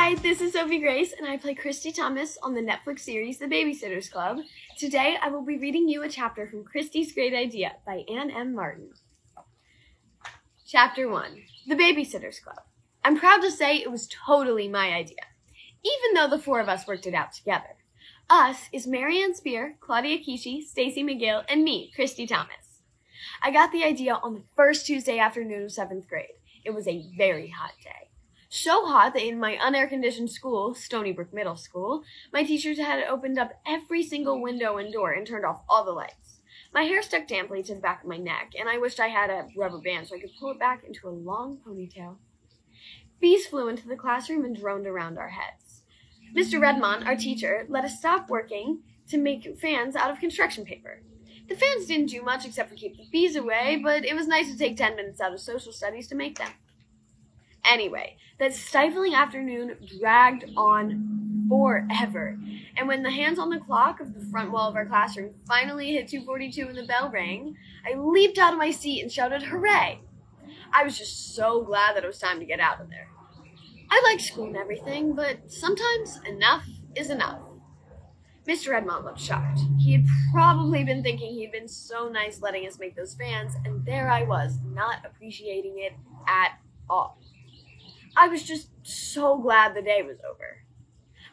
Hi, this is Sophie Grace, and I play Christy Thomas on the Netflix series The Babysitters Club. Today, I will be reading you a chapter from Christy's Great Idea by Anne M. Martin. Chapter 1, The Babysitters Club. I'm proud to say it was totally my idea, even though the four of us worked it out together. Us is Marianne Spear, Claudia Kishi, Stacy McGill, and me, Christy Thomas. I got the idea on the first Tuesday afternoon of 7th grade. It was a very hot day. So hot that in my unair-conditioned school, Stony Brook Middle School, my teachers had opened up every single window and door and turned off all the lights. My hair stuck damply to the back of my neck, and I wished I had a rubber band so I could pull it back into a long ponytail. Bees flew into the classroom and droned around our heads. Mr. Redmond, our teacher, let us stop working to make fans out of construction paper. The fans didn't do much except for keep the bees away, but it was nice to take 10 minutes out of social studies to make them. Anyway, that stifling afternoon dragged on forever, and when the hands on the clock of the front wall of our classroom finally hit 2:42 and the bell rang, I leaped out of my seat and shouted, "Hooray!" I was just so glad that it was time to get out of there. I like school and everything, but sometimes enough is enough. Mr. Redmond looked shocked. He had probably been thinking he'd been so nice letting us make those fans, and there I was, not appreciating it at all. I was just so glad the day was over.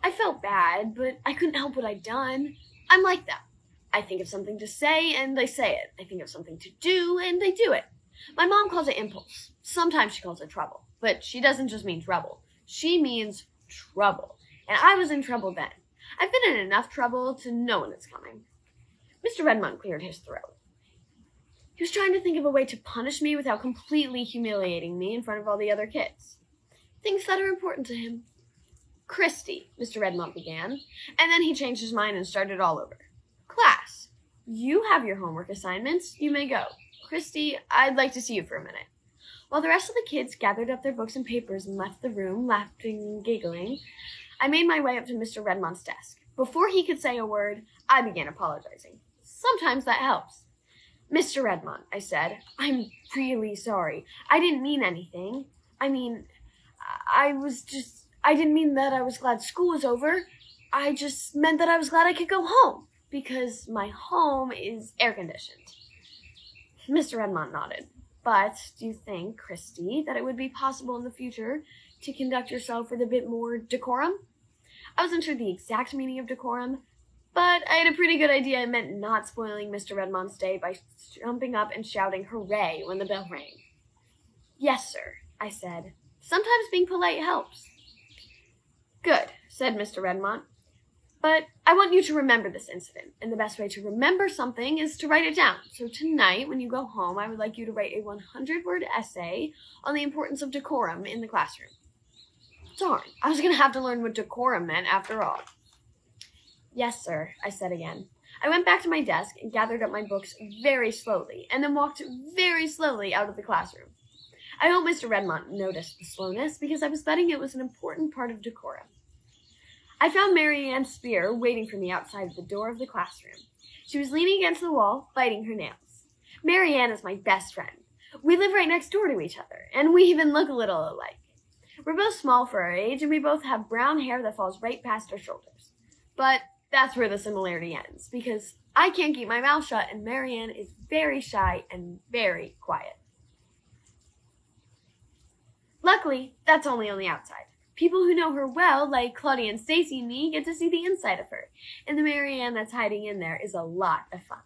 I felt bad, but I couldn't help what I'd done. I'm like them. I think of something to say, and I say it. I think of something to do, and I do it. My mom calls it impulse. Sometimes she calls it trouble. But she doesn't just mean trouble. She means trouble. And I was in trouble then. I've been in enough trouble to know when it's coming. Mr. Redmond cleared his throat. He was trying to think of a way to punish me without completely humiliating me in front of all the other kids. Things that are important to him. Christy, Mr. Redmond began, and then he changed his mind and started all over. Class, you have your homework assignments. You may go. Christy, I'd like to see you for a minute. While the rest of the kids gathered up their books and papers and left the room, laughing and giggling, I made my way up to Mr. Redmond's desk. Before he could say a word, I began apologizing. Sometimes that helps. Mr. Redmond, I said, I'm really sorry. I didn't mean anything. I didn't mean that I was glad school was over. I just meant that I was glad I could go home, because my home is air-conditioned. Mr. Redmond nodded. But do you think, Christy, that it would be possible in the future to conduct yourself with a bit more decorum? I wasn't sure the exact meaning of decorum, but I had a pretty good idea it meant not spoiling Mr. Redmond's day by jumping up and shouting hooray when the bell rang. Yes, sir, I said. Sometimes being polite helps. Good, said Mr. Redmond. But I want you to remember this incident, and the best way to remember something is to write it down. So tonight, when you go home, I would like you to write a 100-word essay on the importance of decorum in the classroom. Darn, I was going to have to learn what decorum meant after all. Yes, sir, I said again. I went back to my desk and gathered up my books very slowly, and then walked very slowly out of the classroom. I hope Mr. Redmond noticed the slowness, because I was betting it was an important part of decorum. I found Marianne Spear waiting for me outside the door of the classroom. She was leaning against the wall, biting her nails. Marianne is my best friend. We live right next door to each other, and we even look a little alike. We're both small for our age, and we both have brown hair that falls right past our shoulders. But that's where the similarity ends, because I can't keep my mouth shut, and Marianne is very shy and very quiet. Luckily, that's only on the outside. People who know her well, like Claudia and Stacy and me, get to see the inside of her, and the Marianne that's hiding in there is a lot of fun.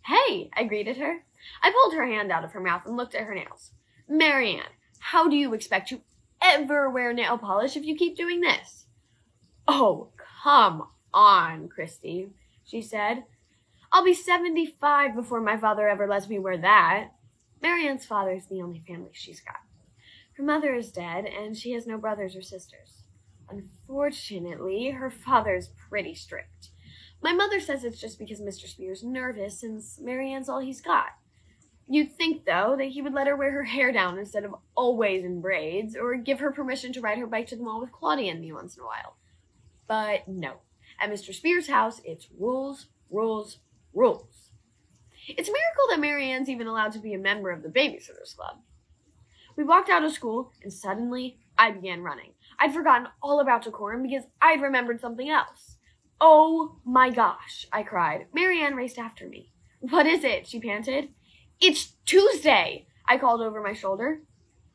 Hey, I greeted her. I pulled her hand out of her mouth and looked at her nails. Marianne, how do you expect to ever wear nail polish if you keep doing this? Oh, come on, Christy, she said. I'll be 75 before my father ever lets me wear that. Marianne's father is the only family she's got. Her mother is dead, and she has no brothers or sisters. Unfortunately, her father is pretty strict. My mother says it's just because Mr. Spear's nervous, since Marianne's all he's got. You'd think, though, that he would let her wear her hair down instead of always in braids, or give her permission to ride her bike to the mall with Claudia and me once in a while. But no. At Mr. Spear's house, it's rules, rules, rules. It's a miracle that Marianne's even allowed to be a member of the Babysitters Club. We walked out of school, and suddenly I began running. I'd forgotten all about decorum because I'd remembered something else. "Oh my gosh," I cried. Marianne raced after me. "What is it?" she panted. "It's Tuesday," I called over my shoulder.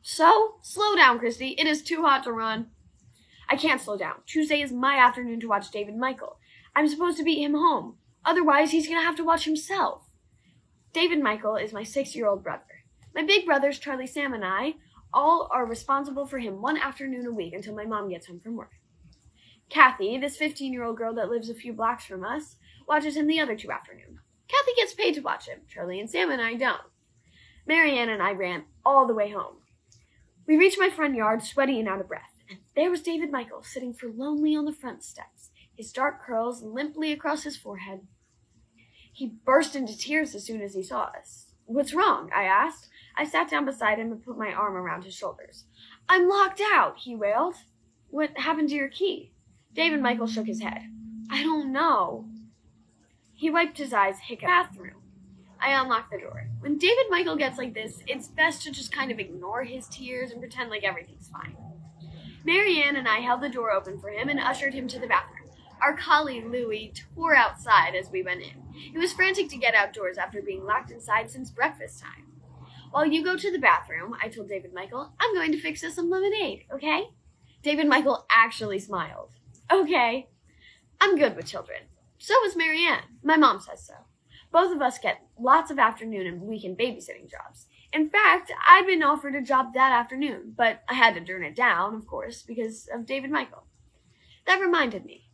"So? Slow down, Christy. It is too hot to run." "I can't slow down. Tuesday is my afternoon to watch David Michael. I'm supposed to beat him home. Otherwise, he's going to have to watch himself." David Michael is my 6-year-old brother. My big brothers, Charlie, Sam, and I, all are responsible for him one afternoon a week until my mom gets home from work. Kathy, this 15-year-old girl that lives a few blocks from us, watches him the other 2 afternoons. Kathy gets paid to watch him. Charlie and Sam and I don't. Marianne and I ran all the way home. We reached my front yard, sweaty and out of breath, and there was David Michael sitting forlornly on the front steps, his dark curls limply across his forehead. He burst into tears as soon as he saw us. "What's wrong?" I asked. I sat down beside him and put my arm around his shoulders. "I'm locked out," he wailed. "What happened to your key?" David Michael shook his head. "I don't know." He wiped his eyes, hiccup. "Bathroom." I unlocked the door. When David Michael gets like this, it's best to just kind of ignore his tears and pretend like everything's fine. Marianne and I held the door open for him and ushered him to the bathroom. Our collie, Louie, tore outside as we went in. He was frantic to get outdoors after being locked inside since breakfast time. "While you go to the bathroom," I told David Michael, "I'm going to fix us some lemonade, okay?" David Michael actually smiled. "Okay." I'm good with children. So is Marianne. My mom says so. Both of us get lots of afternoon and weekend babysitting jobs. In fact, I'd been offered a job that afternoon, but I had to turn it down, of course, because of David Michael. That reminded me.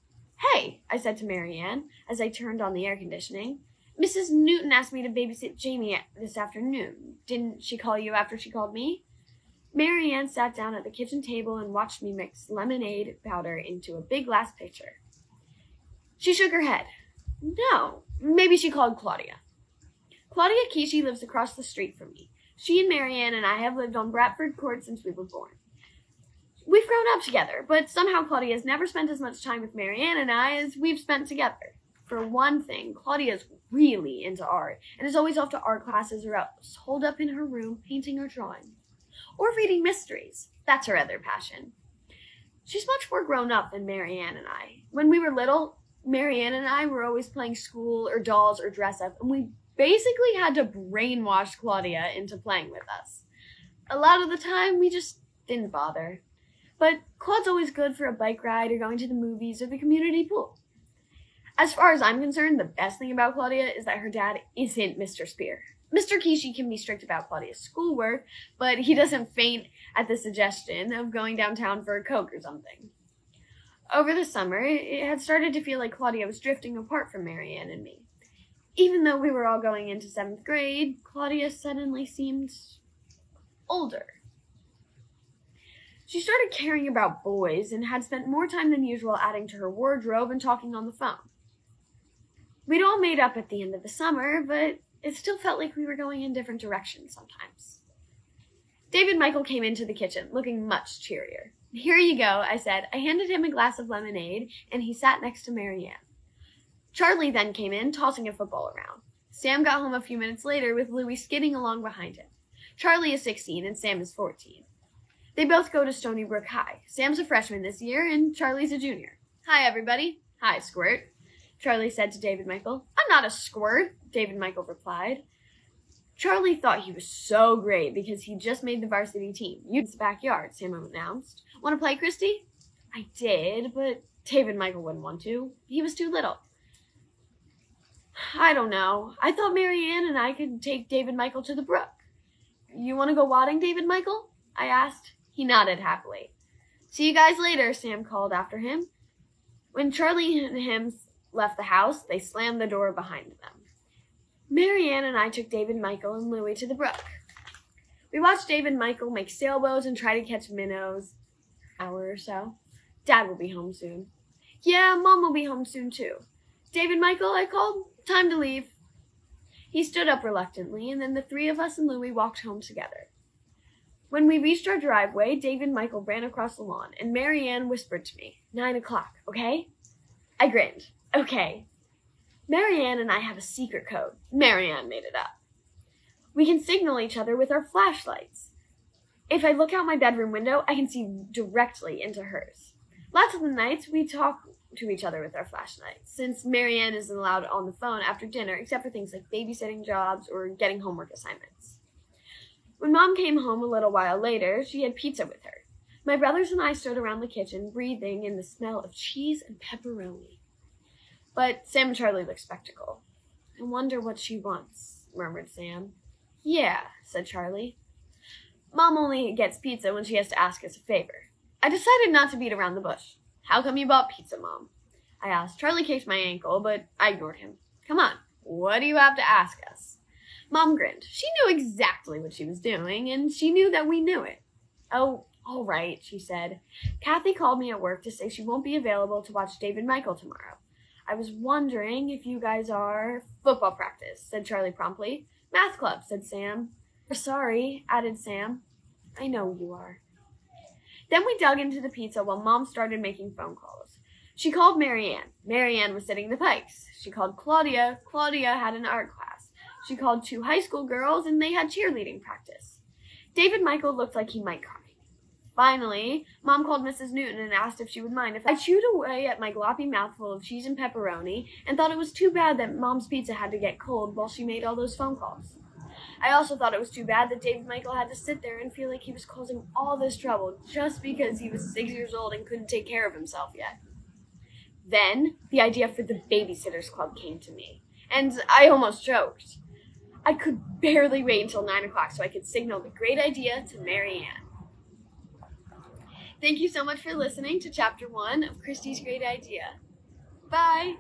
"Hey," I said to Marianne as I turned on the air conditioning, "Mrs. Newton asked me to babysit Jamie this afternoon. Didn't she call you after she called me?" Marianne sat down at the kitchen table and watched me mix lemonade powder into a big glass pitcher. She shook her head. "No, maybe she called Claudia." Claudia Kishi lives across the street from me. She and Marianne and I have lived on Bradford Court since we were born. We've grown up together, but somehow Claudia has never spent as much time with Marianne and I as we've spent together. For one thing, Claudia's really into art and is always off to art classes or else holed up in her room painting or drawing. Or reading mysteries. That's her other passion. She's much more grown up than Marianne and I. When we were little, Marianne and I were always playing school or dolls or dress up, and we basically had to brainwash Claudia into playing with us. A lot of the time, we just didn't bother. But Claude's always good for a bike ride or going to the movies or the community pool. As far as I'm concerned, the best thing about Claudia is that her dad isn't Mr. Spear. Mr. Kishi can be strict about Claudia's schoolwork, but he doesn't faint at the suggestion of going downtown for a Coke or something. Over the summer, it had started to feel like Claudia was drifting apart from Marianne and me. Even though we were all going into 7th grade, Claudia suddenly seemed older. She started caring about boys and had spent more time than usual adding to her wardrobe and talking on the phone. We'd all made up at the end of the summer, but it still felt like we were going in different directions sometimes. David Michael came into the kitchen, looking much cheerier. "Here you go," I said. I handed him a glass of lemonade, and he sat next to Marianne. Charlie then came in, tossing a football around. Sam got home a few minutes later with Louie skidding along behind him. Charlie is 16 and Sam is 14. They both go to Stony Brook High. Sam's a freshman this year, and Charlie's a junior. "Hi, everybody." "Hi, Squirt," Charlie said to David Michael. "I'm not a squirt," David Michael replied. Charlie thought he was so great because he just made the varsity team. "You's backyard," Sam announced. "Want to play, Christy?" I did, but David Michael wouldn't want to. He was too little. "I don't know. I thought Marianne and I could take David Michael to the brook." "You want to go wadding, David Michael?" I asked. He nodded happily. "See you guys later," Sam called after him. When Charlie and him left the house, they slammed the door behind them. Marianne and I took David Michael and Louie to the brook. We watched David Michael make sailboats and try to catch minnows. Hour or so. Dad will be home soon. "Yeah, Mom will be home soon too." "David Michael," I called. "Time to leave." He stood up reluctantly, and then the 3 of us and Louie walked home together. When we reached our driveway, David Michael ran across the lawn, and Marianne whispered to me, 9 o'clock, okay? I grinned. Okay. Marianne and I have a secret code. Marianne made it up. We can signal each other with our flashlights. If I look out my bedroom window, I can see directly into hers. Lots of the nights, we talk to each other with our flashlights, since Marianne isn't allowed on the phone after dinner except for things like babysitting jobs or getting homework assignments. When Mom came home a little while later, she had pizza with her. My brothers and I stood around the kitchen, breathing in the smell of cheese and pepperoni. But Sam and Charlie looked skeptical. I wonder what she wants, murmured Sam. Yeah, said Charlie. Mom only gets pizza when she has to ask us a favor. I decided not to beat around the bush. How come you bought pizza, Mom? I asked. Charlie kicked my ankle, but I ignored him. Come on, what do you have to ask us? Mom grinned. She knew exactly what she was doing, and she knew that we knew it. Oh, all right, she said. Kathy called me at work to say she won't be available to watch David Michael tomorrow. I was wondering if you guys are... Football practice, said Charlie promptly. Math club, said Sam. We're sorry, added Sam. I know you are. Then we dug into the pizza while Mom started making phone calls. She called Marianne. Marianne was sitting the Pikes. She called Claudia. Claudia had an art class. She called 2 high school girls, and they had cheerleading practice. David Michael looked like he might cry. Finally, Mom called Mrs. Newton and asked if she would mind if I chewed away at my gloppy mouthful of cheese and pepperoni and thought it was too bad that Mom's pizza had to get cold while she made all those phone calls. I also thought it was too bad that David Michael had to sit there and feel like he was causing all this trouble just because he was 6 years old and couldn't take care of himself yet. Then, the idea for the Babysitters Club came to me, and I almost choked. I could barely wait until 9 o'clock so I could signal the great idea to Marianne. Thank you so much for listening to Chapter 1 of Christy's Great Idea. Bye!